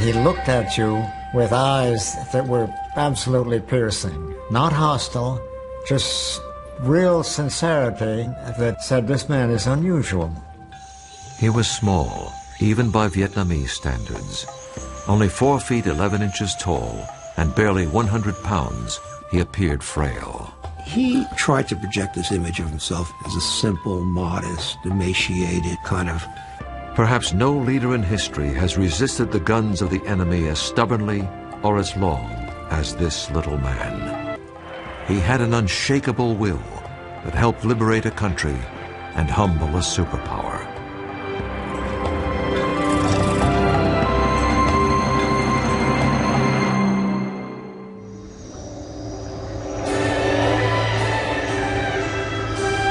He looked at you with eyes that were absolutely piercing, not hostile, just real sincerity that said this man is unusual. He was small, even by Vietnamese standards. Only 4 feet 11 inches tall and barely 100 pounds, he appeared frail. He tried to project this image of himself as a simple, modest, emaciated kind of... Perhaps no leader in history has resisted the guns of the enemy as stubbornly or as long as this little man. He had an unshakable will that helped liberate a country and humble a superpower.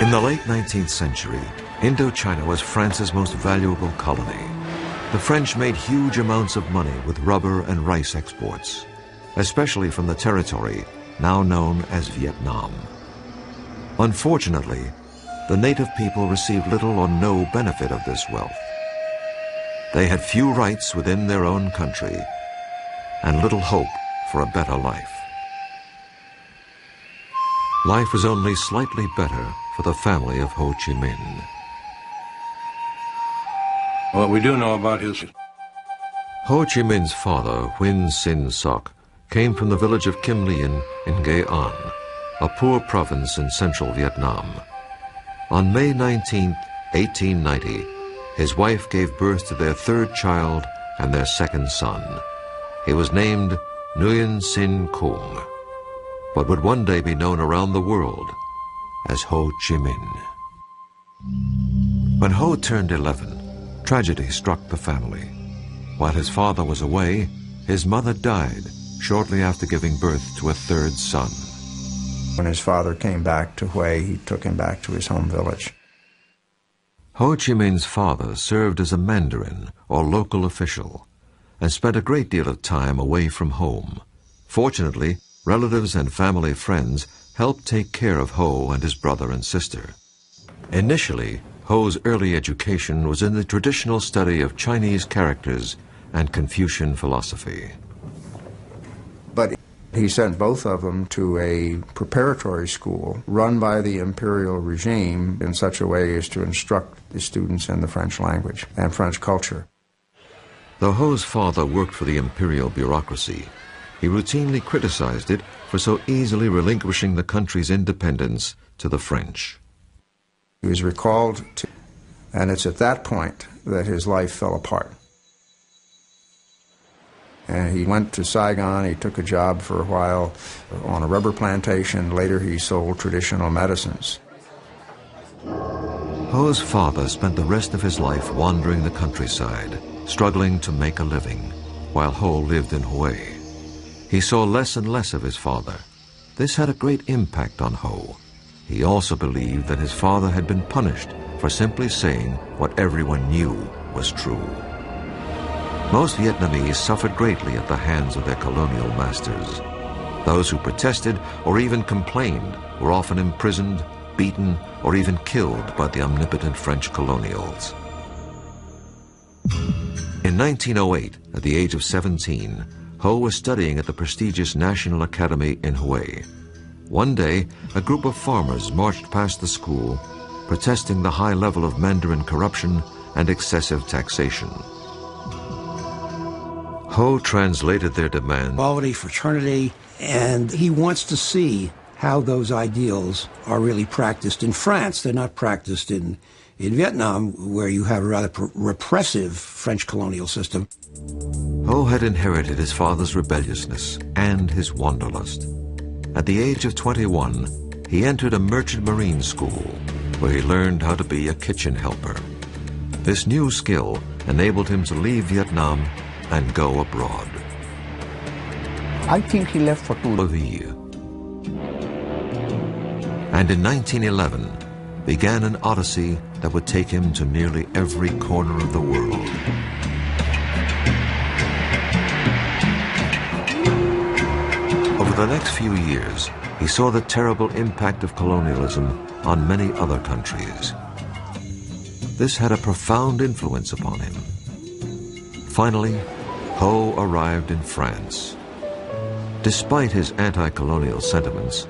In the late 19th century, Indochina was France's most valuable colony. The French made huge amounts of money with rubber and rice exports, especially from the territory now known as Vietnam. Unfortunately, the native people received little or no benefit of this wealth. They had few rights within their own country and little hope for a better life. Life was only slightly better for the family of Ho Chi Minh. What we do know about his... Ho Chi Minh's father, Nguyễn Sinh Cung, came from the village of Kim Lien in Nghệ An, a poor province in central Vietnam. On May 19, 1890, his wife gave birth to their 3rd child and their 2nd son. He was named Nguyễn Sinh Cung, but would one day be known around the world as Ho Chi Minh. When Ho turned 11, tragedy struck the family. While his father was away, his mother died shortly after giving birth to a 3rd son. When his father came back to Hue, he took him back to his home village. Ho Chi Minh's father served as a mandarin or local official and spent a great deal of time away from home. Fortunately, relatives and family friends helped take care of Ho and his brother and sister. Initially, Ho's early education was in the traditional study of Chinese characters and Confucian philosophy. But he sent both of them to a preparatory school run by the imperial regime in such a way as to instruct the students in the French language and French culture. Though Ho's father worked for the imperial bureaucracy, he routinely criticized it for so easily relinquishing the country's independence to the French. He was recalled to, and it's at that point that his life fell apart. And he went to Saigon, he took a job for a while on a rubber plantation. Later he sold traditional medicines. Ho's father spent the rest of his life wandering the countryside, struggling to make a living, while Ho lived in Hue. He saw less and less of his father. This had a great impact on Ho. He also believed that his father had been punished for simply saying what everyone knew was true. Most Vietnamese suffered greatly at the hands of their colonial masters. Those who protested or even complained were often imprisoned, beaten, or even killed by the omnipotent French colonials. In 1908, at the age of 17, Ho was studying at the prestigious National Academy in Hue. One day, a group of farmers marched past the school, protesting the high level of Mandarin corruption and excessive taxation. Ho translated their demand. Equality, fraternity, and he wants to see how those ideals are really practiced in France. They're not practiced in Vietnam, where you have a rather repressive French colonial system. Ho had inherited his father's rebelliousness and his wanderlust. At the age of 21, he entered a merchant marine school where he learned how to be a kitchen helper. This new skill enabled him to leave Vietnam and go abroad. I think he left for 2 years. And in 1911 began an odyssey that would take him to nearly every corner of the world. Over the next few years, he saw the terrible impact of colonialism on many other countries. This had a profound influence upon him. Finally, Ho arrived in France. Despite his anti-colonial sentiments,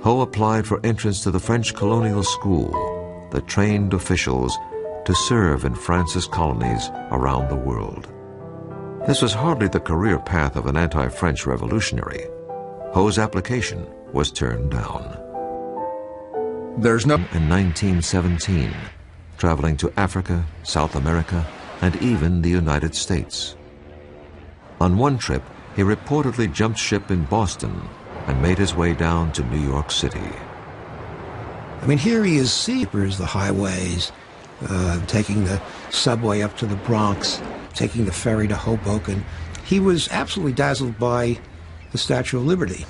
Ho applied for entrance to the French colonial school that trained officials to serve in France's colonies around the world. This was hardly the career path of an anti-French revolutionary. Ho's application was turned down. There's no... In 1917, traveling to Africa, South America, and even the United States. On one trip, he reportedly jumped ship in Boston and made his way down to New York City. I mean, here he is seeing the highways, taking the subway up to the Bronx, taking the ferry to Hoboken. He was absolutely dazzled by the Statue of Liberty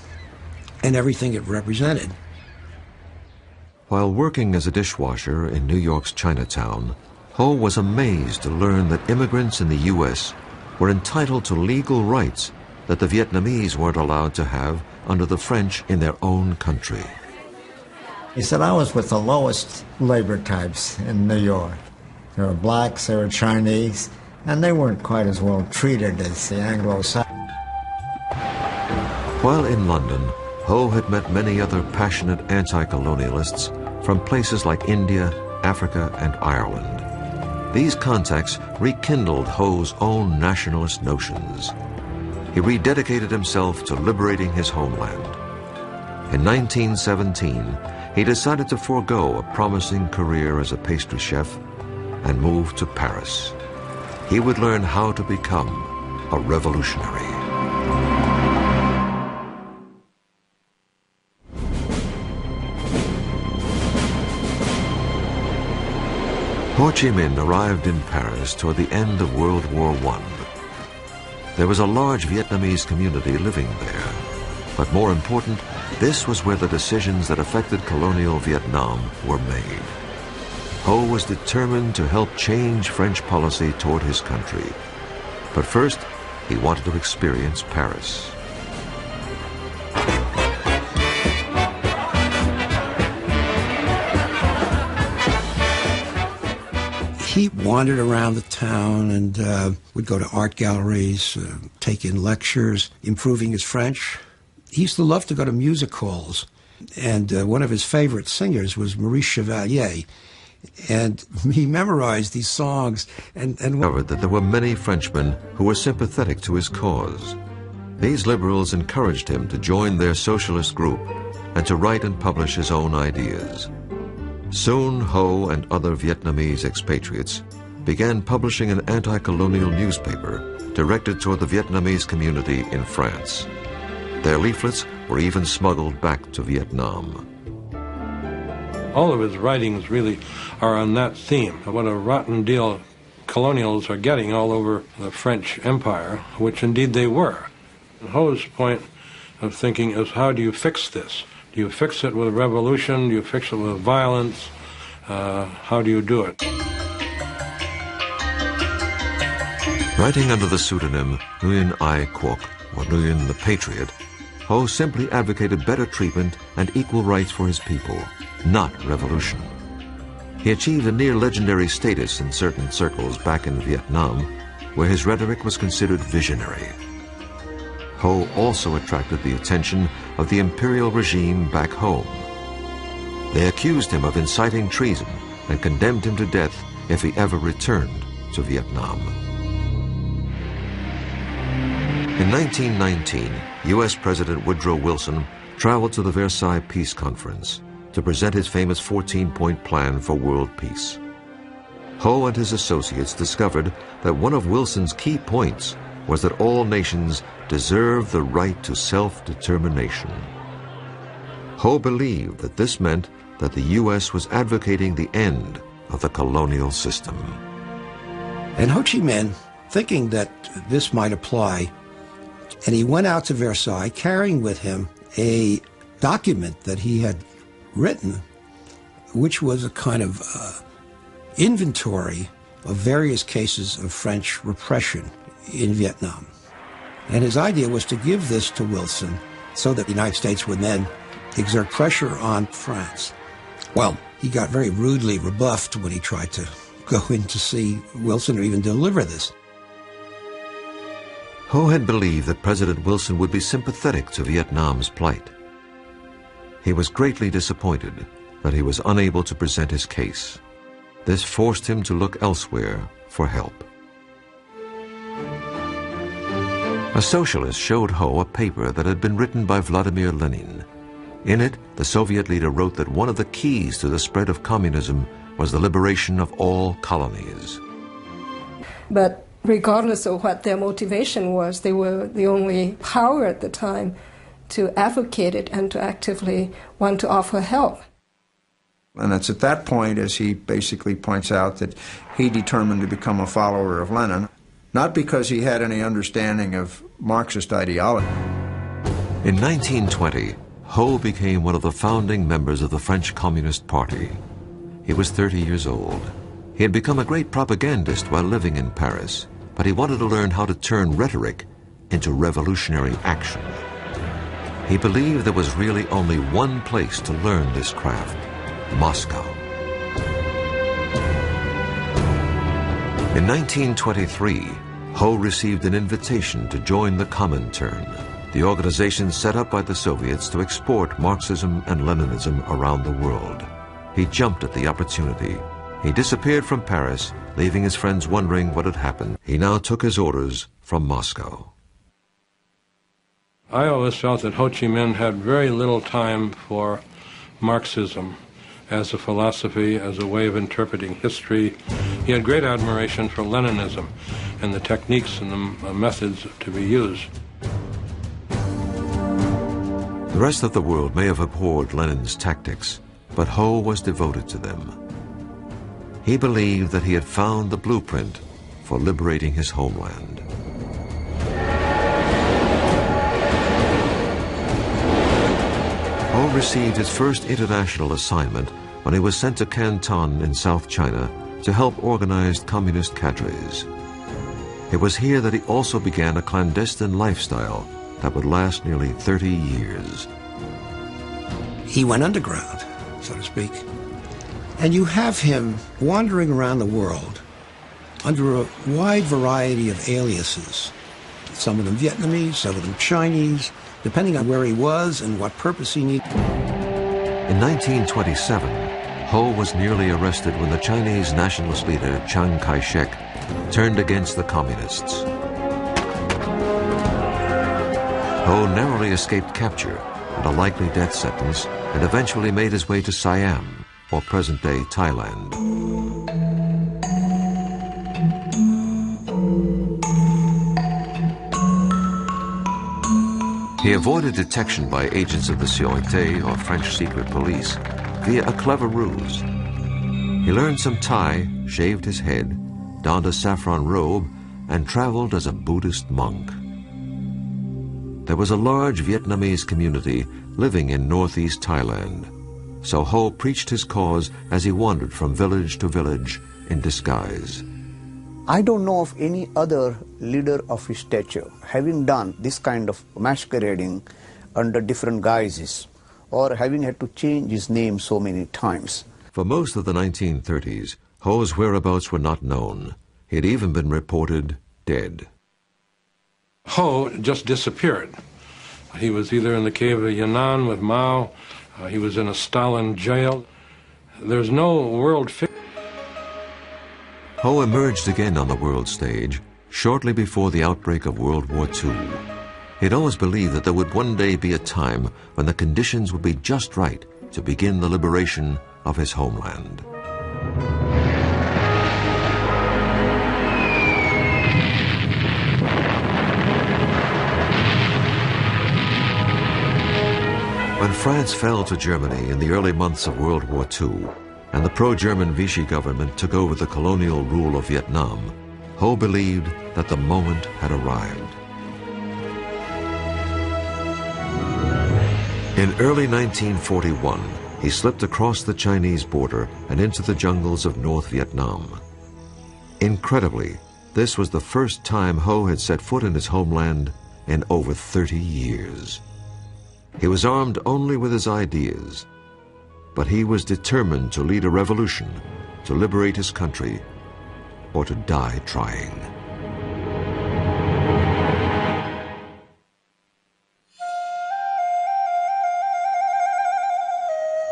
and everything it represented. While working as a dishwasher in New York's Chinatown, Ho was amazed to learn that immigrants in the U.S. were entitled to legal rights that the Vietnamese weren't allowed to have under the French in their own country. He said, I was with the lowest labor types in New York. There were blacks, there were Chinese, and they weren't quite as well treated as the Anglo-Saxons. While in London, Ho had met many other passionate anti-colonialists from places like India, Africa, and Ireland. These contacts rekindled Ho's own nationalist notions. He rededicated himself to liberating his homeland. In 1917, he decided to forego a promising career as a pastry chef and move to Paris. He would learn how to become a revolutionary. Ho Chi Minh arrived in Paris toward the end of World War I. There was a large Vietnamese community living there, but more important, this was where the decisions that affected colonial Vietnam were made. Ho was determined to help change French policy toward his country. But first, he wanted to experience Paris. He wandered around the town and would go to art galleries, take in lectures, improving his French. He used to love to go to music halls, and one of his favorite singers was Maurice Chevalier. And he memorized these songs and discovered that there were many Frenchmen who were sympathetic to his cause. These liberals encouraged him to join their socialist group and to write and publish his own ideas. Soon, Ho and other Vietnamese expatriates began publishing an anti-colonial newspaper directed toward the Vietnamese community in France. Their leaflets were even smuggled back to Vietnam. All of his writings really are on that theme. What a rotten deal colonials are getting all over the French Empire, which indeed they were. And Ho's point of thinking is, how do you fix this? Do you fix it with a revolution? Do you fix it with violence? How do you do it? Writing under the pseudonym Nguyễn Quốc, or Nguyen the Patriot, Ho simply advocated better treatment and equal rights for his people, not revolution. He achieved a near-legendary status in certain circles back in Vietnam, where his rhetoric was considered visionary. Ho also attracted the attention of the imperial regime back home. They accused him of inciting treason and condemned him to death if he ever returned to Vietnam. In 1919, U.S. President Woodrow Wilson traveled to the Versailles Peace Conference to present his famous 14-point plan for world peace. Ho and his associates discovered that one of Wilson's key points was that all nations deserve the right to self-determination. Ho believed that this meant that the U.S. was advocating the end of the colonial system. And Ho Chi Minh, thinking that this might apply, and he went out to Versailles carrying with him a document that he had written, which was a kind of inventory of various cases of French repression in Vietnam. And his idea was to give this to Wilson so that the United States would then exert pressure on France. Well, he got very rudely rebuffed when he tried to go in to see Wilson or even deliver this. Ho had believed that President Wilson would be sympathetic to Vietnam's plight. He was greatly disappointed that he was unable to present his case. This forced him to look elsewhere for help. A socialist showed Ho a paper that had been written by Vladimir Lenin. In it, the Soviet leader wrote that one of the keys to the spread of communism was the liberation of all colonies. But regardless of what their motivation was, they were the only power at the time to advocate it and to actively want to offer help. And it's at that point, as he basically points out, that he determined to become a follower of Lenin, not because he had any understanding of Marxist ideology. In 1920, Ho became one of the founding members of the French Communist Party. He was 30 years old. He had become a great propagandist while living in Paris, but he wanted to learn how to turn rhetoric into revolutionary action. He believed there was really only one place to learn this craft: Moscow. In 1923, Ho received an invitation to join the Comintern, the organization set up by the Soviets to export Marxism and Leninism around the world. He jumped at the opportunity. He disappeared from Paris, leaving his friends wondering what had happened. He now took his orders from Moscow. I always felt that Ho Chi Minh had very little time for Marxism as a philosophy, as a way of interpreting history. He had great admiration for Leninism and the techniques and the methods to be used. The rest of the world may have abhorred Lenin's tactics, but Ho was devoted to them. He believed that he had found the blueprint for liberating his homeland. Ho received his first international assignment when he was sent to Canton in South China to help organize communist cadres. It was here that he also began a clandestine lifestyle that would last nearly 30 years. He went underground, so to speak. And you have him wandering around the world under a wide variety of aliases. Some of them Vietnamese, some of them Chinese, depending on where he was and what purpose he needed. In 1927, Ho was nearly arrested when the Chinese nationalist leader Chiang Kai-shek turned against the communists. Ho narrowly escaped capture and a likely death sentence, and eventually made his way to Siam, or present-day Thailand. He avoided detection by agents of the Sûreté, or French secret police, via a clever ruse. He learned some Thai, shaved his head, donned a saffron robe, and traveled as a Buddhist monk. There was a large Vietnamese community living in northeast Thailand, so Ho preached his cause as he wandered from village to village in disguise. I don't know of any other leader of his stature having done this kind of masquerading under different guises or having had to change his name so many times. For most of the 1930s, Ho's whereabouts were not known. He had even been reported dead. Ho just disappeared. He was either in the cave of Yan'an with Mao, he was in a Stalin jail. There's no world figure. Ho emerged again on the world stage shortly before the outbreak of World War II. He'd always believed that there would one day be a time when the conditions would be just right to begin the liberation of his homeland. When France fell to Germany in the early months of World War II, and the pro-German Vichy government took over the colonial rule of Vietnam, Ho believed that the moment had arrived. In early 1941, he slipped across the Chinese border and into the jungles of North Vietnam. Incredibly, this was the first time Ho had set foot in his homeland in over 30 years. He was armed only with his ideas, but he was determined to lead a revolution, to liberate his country, or to die trying.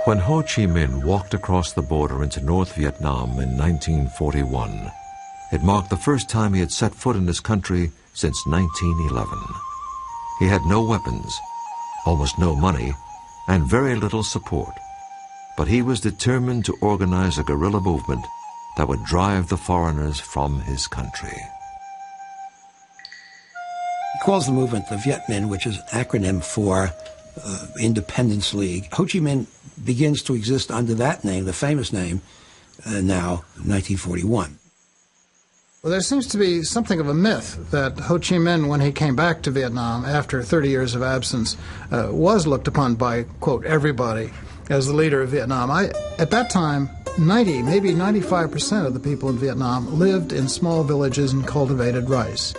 When Ho Chi Minh walked across the border into North Vietnam in 1941, it marked the first time he had set foot in his country since 1911. He had no weapons, almost no money, and very little support. But he was determined to organize a guerrilla movement that would drive the foreigners from his country. He calls the movement the Viet Minh, which is an acronym for Independence League. Ho Chi Minh begins to exist under that name, the famous name, now, 1941. Well, there seems to be something of a myth that Ho Chi Minh, when he came back to Vietnam after 30 years of absence, was looked upon by, quote, everybody as the leader of Vietnam. At that time, 90, maybe 95% of the people in Vietnam lived in small villages and cultivated rice.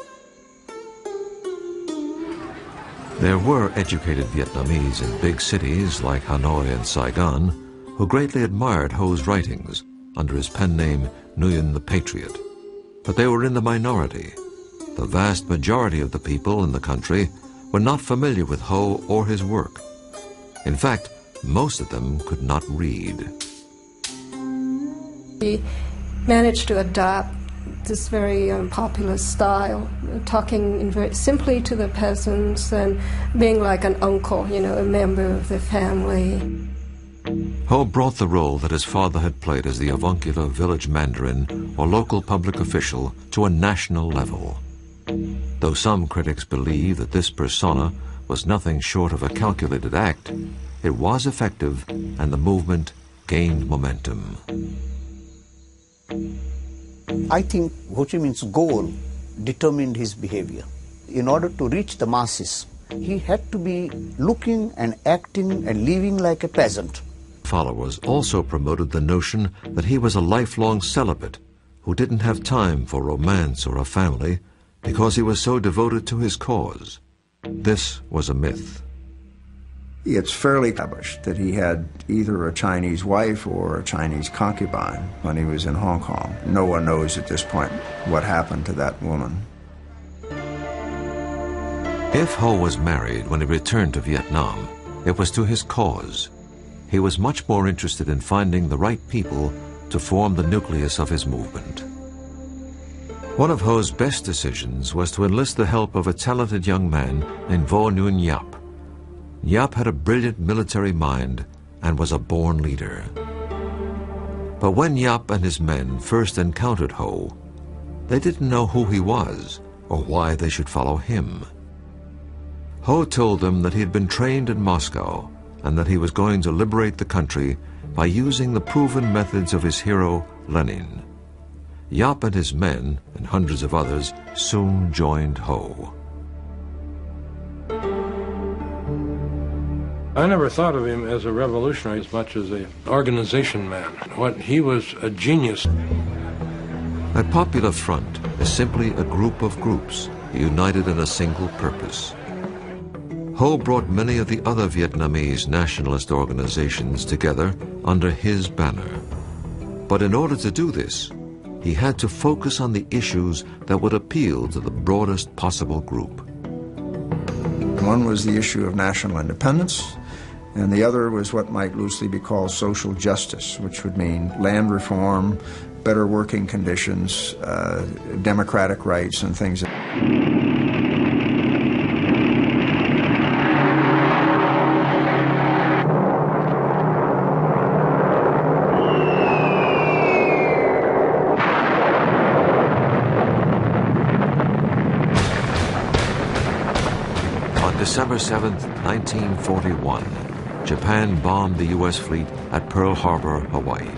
There were educated Vietnamese in big cities like Hanoi and Saigon who greatly admired Ho's writings under his pen name Nguyen the Patriot. But they were in the minority. The vast majority of the people in the country were not familiar with Ho or his work. In fact, most of them could not read. He managed to adopt this very popular style, talking very simply to the peasants and being like an uncle, a member of the family. Ho brought the role that his father had played as the avuncular village mandarin or local public official to a national level. Though some critics believe that this persona was nothing short of a calculated act, it was effective and the movement gained momentum. I think Ho Chi Minh's goal determined his behavior. In order to reach the masses, he had to be looking and acting and living like a peasant. Followers also promoted the notion that he was a lifelong celibate who didn't have time for romance or a family because he was so devoted to his cause. This was a myth. It's fairly established that he had either a Chinese wife or a Chinese concubine when he was in Hong Kong. No one knows at this point what happened to that woman. If Ho was married when he returned to Vietnam, it was to his cause. He was much more interested in finding the right people to form the nucleus of his movement. One of Ho's best decisions was to enlist the help of a talented young man named Vo Nguyen Giap. Giap had a brilliant military mind and was a born leader. But when Giap and his men first encountered Ho, they didn't know who he was or why they should follow him. Ho told them that he had been trained in Moscow and that he was going to liberate the country by using the proven methods of his hero, Lenin. Giap and his men, and hundreds of others, soon joined Ho. I never thought of him as a revolutionary as much as an organization man. He was a genius. A popular front is simply a group of groups united in a single purpose. Ho brought many of the other Vietnamese nationalist organizations together under his banner. But in order to do this, he had to focus on the issues that would appeal to the broadest possible group. One was the issue of national independence, and the other was what might loosely be called social justice, which would mean land reform, better working conditions, democratic rights, and things. December 7, 1941, Japan bombed the U.S. fleet at Pearl Harbor, Hawaii,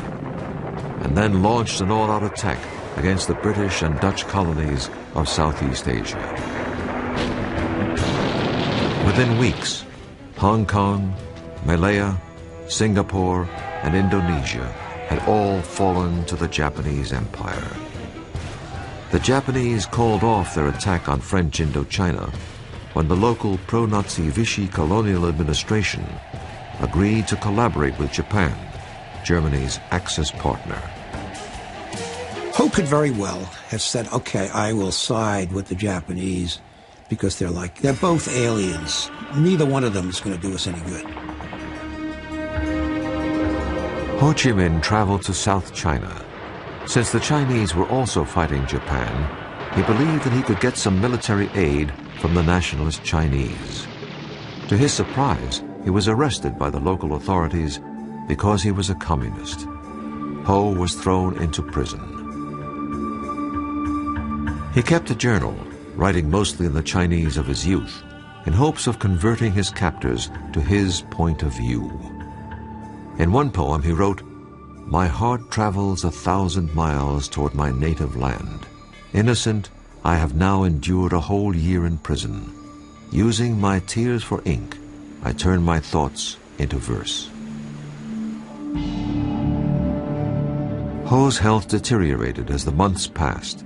and then launched an all-out attack against the British and Dutch colonies of Southeast Asia. Within weeks, Hong Kong, Malaya, Singapore, and Indonesia had all fallen to the Japanese Empire. The Japanese called off their attack on French Indochina when the local pro-Nazi Vichy colonial administration agreed to collaborate with Japan, Germany's Axis partner. Ho could very well have said, okay, I will side with the Japanese because they're both aliens. Neither one of them is going to do us any good. Ho Chi Minh traveled to South China. Since the Chinese were also fighting Japan, he believed that he could get some military aid from the nationalist Chinese. To his surprise, he was arrested by the local authorities because he was a communist. Ho was thrown into prison. He kept a journal, writing mostly in the Chinese of his youth, in hopes of converting his captors to his point of view. In one poem he wrote, "My heart travels 1,000 miles toward my native land. Innocent, I have now endured a whole year in prison. Using my tears for ink, I turn my thoughts into verse." Ho's health deteriorated as the months passed.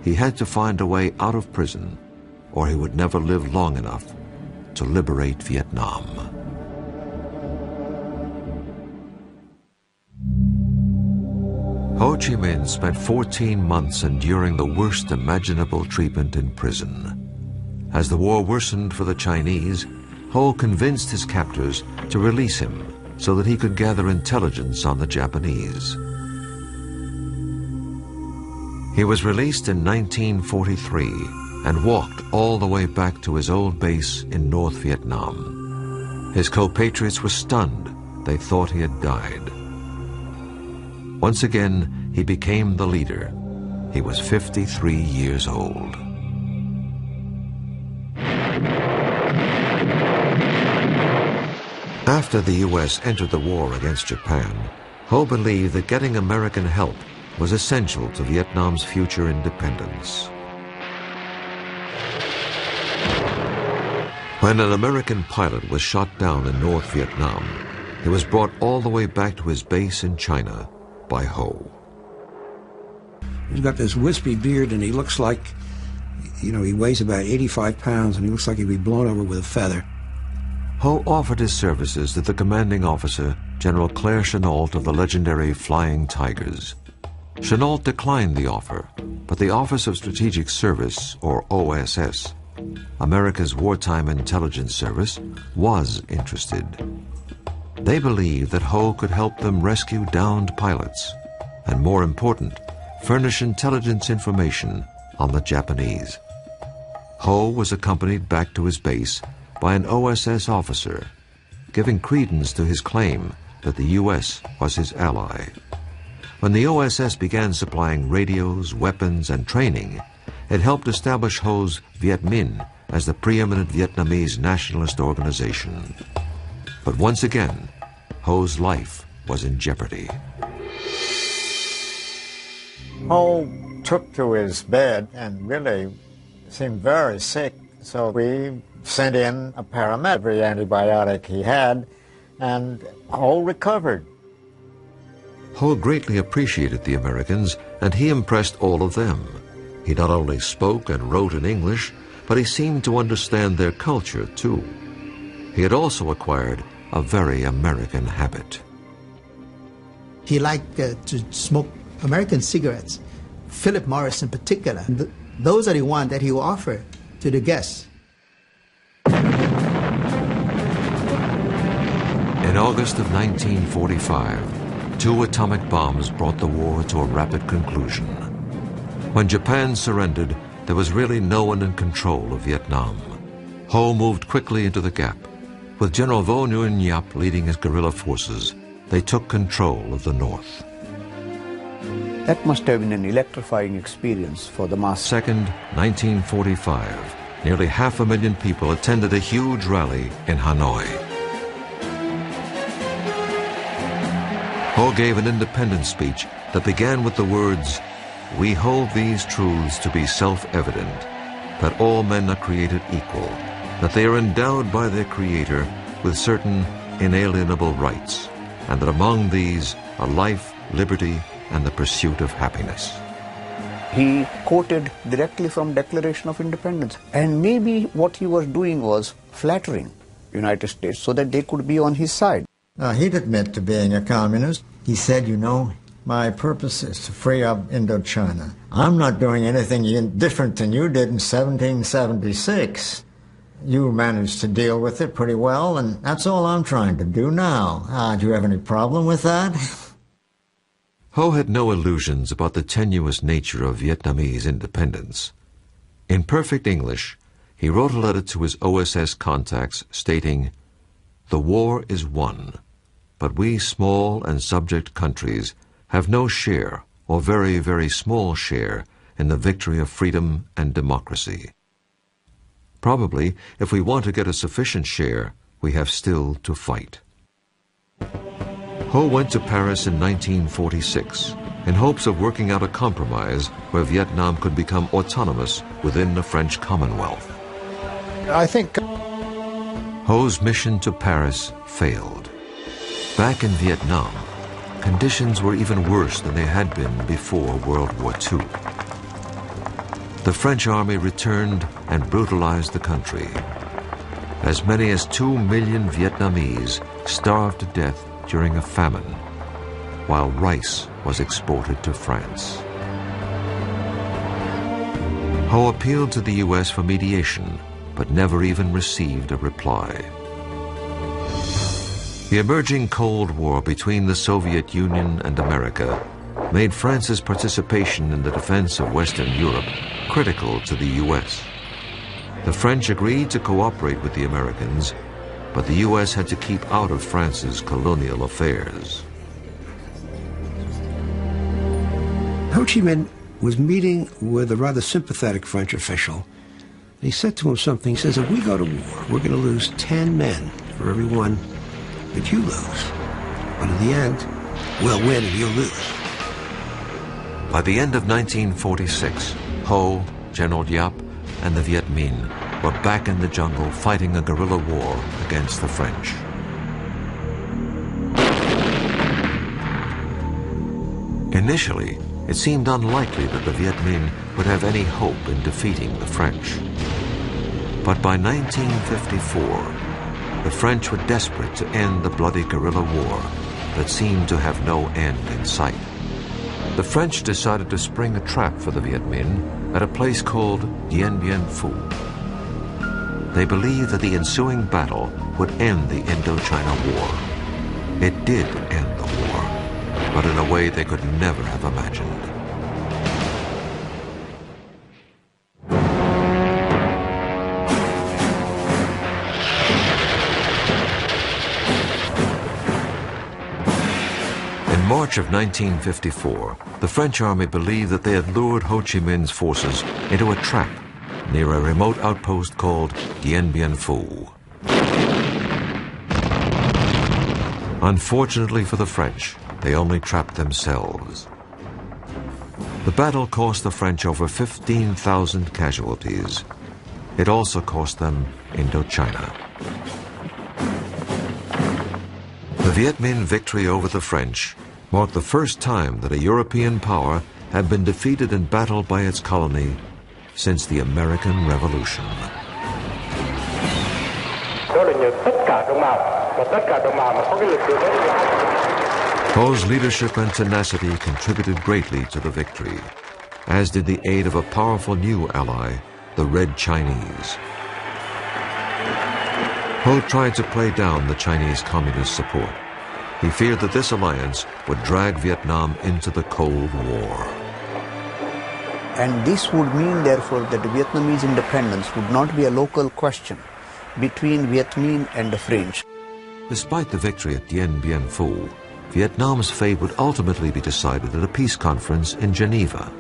He had to find a way out of prison, or he would never live long enough to liberate Vietnam. Ho Chi Minh spent 14 months enduring the worst imaginable treatment in prison. As the war worsened for the Chinese, Ho convinced his captors to release him so that he could gather intelligence on the Japanese. He was released in 1943 and walked all the way back to his old base in North Vietnam. His compatriots were stunned. They thought he had died. Once again, he became the leader. He was 53 years old. After the U.S. entered the war against Japan, Ho believed that getting American help was essential to Vietnam's future independence. When an American pilot was shot down in North Vietnam, he was brought all the way back to his base in China by Ho. He's got this wispy beard and he looks like, he weighs about 85 pounds and he looks like he'd be blown over with a feather. Ho offered his services to the commanding officer, General Claire Chennault of the legendary Flying Tigers. Chennault declined the offer, but the Office of Strategic Service, or OSS, America's wartime intelligence service, was interested. They believed that Ho could help them rescue downed pilots, and more important, furnish intelligence information on the Japanese. Ho was accompanied back to his base by an OSS officer, giving credence to his claim that the U.S. was his ally. When the OSS began supplying radios, weapons, and training, it helped establish Ho's Viet Minh as the preeminent Vietnamese nationalist organization. But once again, Ho's life was in jeopardy. Ho took to his bed and really seemed very sick, so we sent in a paramedic, every antibiotic he had, and Ho recovered. Ho greatly appreciated the Americans, and he impressed all of them. He not only spoke and wrote in English, but he seemed to understand their culture, too. He had also acquired a very American habit. He liked to smoke American cigarettes, Philip Morris in particular. Those are the ones that he will offer to the guests. In August of 1945, 2 atomic bombs brought the war to a rapid conclusion. When Japan surrendered, there was really no one in control of Vietnam. Ho moved quickly into the gap. With General Vo Nguyen Giap leading his guerrilla forces, they took control of the north. That must have been an electrifying experience for the masses. 2nd, 1945, nearly 500,000 people attended a huge rally in Hanoi. Ho gave an independence speech that began with the words, "We hold these truths to be self-evident, that all men are created equal, that they are endowed by their Creator with certain inalienable rights, and that among these are life, liberty, and the pursuit of happiness." He quoted directly from Declaration of Independence, and maybe what he was doing was flattering United States so that they could be on his side. He'd admit to being a communist. He said, my purpose is to free up Indochina. I'm not doing anything different than you did in 1776. You managed to deal with it pretty well, and that's all I'm trying to do now. Do you have any problem with that? Ho had no illusions about the tenuous nature of Vietnamese independence. In perfect English, he wrote a letter to his OSS contacts stating, "The war is won, but we small and subject countries have no share, or very, very small share, in the victory of freedom and democracy. Probably, if we want to get a sufficient share, we have still to fight." Ho went to Paris in 1946 in hopes of working out a compromise where Vietnam could become autonomous within the French Commonwealth. I think Ho's mission to Paris failed. Back in Vietnam, conditions were even worse than they had been before World War II. The French army returned and brutalized the country. As many as 2 million Vietnamese starved to death during a famine, while rice was exported to France. Ho appealed to the U.S. for mediation, but never even received a reply. The emerging Cold War between the Soviet Union and America made France's participation in the defense of Western Europe critical to the U.S. The French agreed to cooperate with the Americans, but the U.S. had to keep out of France's colonial affairs. Ho Chi Minh was meeting with a rather sympathetic French official. He said to him something. He says, if we go to war, we're going to lose 10 men for every one that you lose. But in the end, we'll win and you'll lose. By the end of 1946, Ho, General Giap, and the Viet Minh were back in the jungle fighting a guerrilla war against the French. Initially, it seemed unlikely that the Viet Minh would have any hope in defeating the French. But by 1954, the French were desperate to end the bloody guerrilla war that seemed to have no end in sight. The French decided to spring a trap for the Viet Minh at a place called Dien Bien Phu. They believed that the ensuing battle would end the Indochina War. It did end the war, but in a way they could never have imagined. In March of 1954, the French army believed that they had lured Ho Chi Minh's forces into a trap near a remote outpost called Dien Bien Phu. Unfortunately for the French, they only trapped themselves. The battle cost the French over 15,000 casualties. It also cost them Indochina. The Viet Minh victory over the French marked the first time that a European power had been defeated in battle by its colony since the American Revolution. Ho's leadership and tenacity contributed greatly to the victory, as did the aid of a powerful new ally, the Red Chinese. Ho tried to play down the Chinese Communist support. He feared that this alliance would drag Vietnam into the Cold War. And this would mean, therefore, that Vietnamese independence would not be a local question between Viet Minh and the French. Despite the victory at Dien Bien Phu, Vietnam's fate would ultimately be decided at a peace conference in Geneva.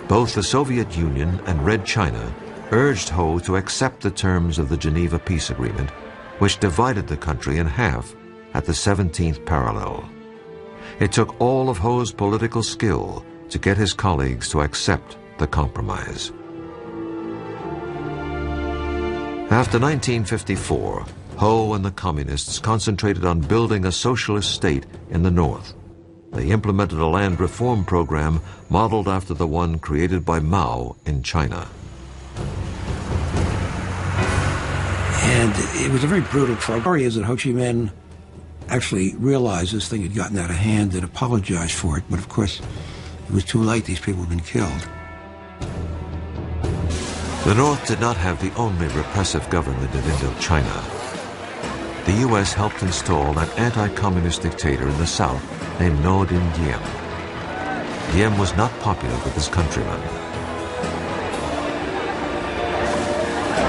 Both the Soviet Union and Red China urged Ho to accept the terms of the Geneva Peace Agreement, which divided the country in half at the 17th parallel. It took all of Ho's political skill to get his colleagues to accept the compromise. After 1954, Ho and the Communists concentrated on building a socialist state in the North. They implemented a land reform program modeled after the one created by Mao in China. And it was a very brutal program. The story is that Ho Chi Minh actually realized this thing had gotten out of hand and apologized for it, but of course it was too late. These people had been killed. The North did not have the only repressive government in Indochina. The U.S. helped install an anti-communist dictator in the South named Ngo Dinh Diem. Diem was not popular with his countrymen.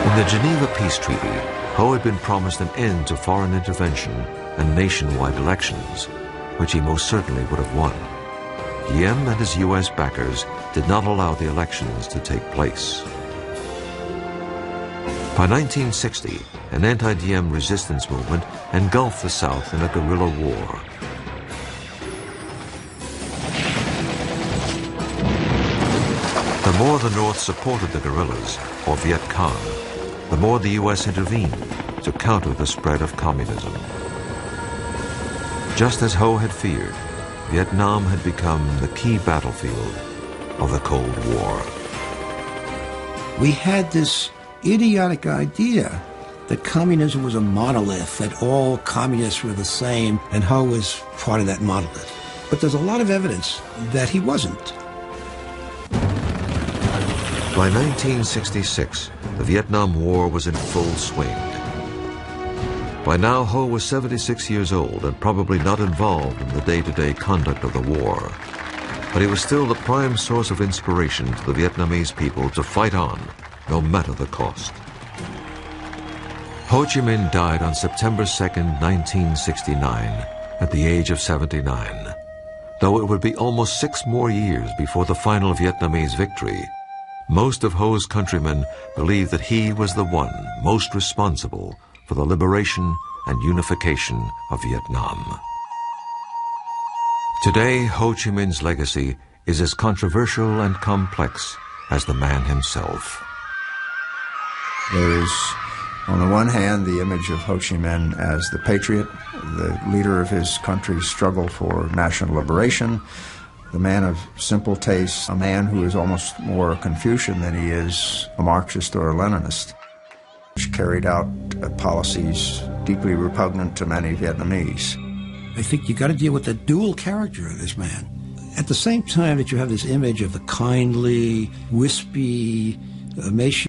In the Geneva Peace Treaty, Ho had been promised an end to foreign intervention and nationwide elections, which he most certainly would have won. Diem and his U.S. backers did not allow the elections to take place. By 1960, an anti-Diem resistance movement engulfed the South in a guerrilla war. The more the North supported the guerrillas, or Viet Cong, the more the U.S. intervened to counter the spread of communism. Just as Ho had feared, Vietnam had become the key battlefield of the Cold War. We had this idiotic idea that communism was a monolith, that all communists were the same, and Ho was part of that monolith. But there's a lot of evidence that he wasn't. By 1966, the Vietnam War was in full swing. By now, Ho was 76 years old and probably not involved in the day-to-day conduct of the war. But he was still the prime source of inspiration to the Vietnamese people to fight on, no matter the cost. Ho Chi Minh died on September 2nd, 1969, at the age of 79. Though it would be almost 6 more years before the final Vietnamese victory, most of Ho's countrymen believed that he was the one most responsible for the liberation and unification of Vietnam. Today, Ho Chi Minh's legacy is as controversial and complex as the man himself. There is, on the one hand, the image of Ho Chi Minh as the patriot, the leader of his country's struggle for national liberation, the man of simple tastes, a man who is almost more a Confucian than he is a Marxist or a Leninist, which carried out policies deeply repugnant to many Vietnamese. I think you got to deal with the dual character of this man. At the same time that you have this image of the kindly, wispy, emaciated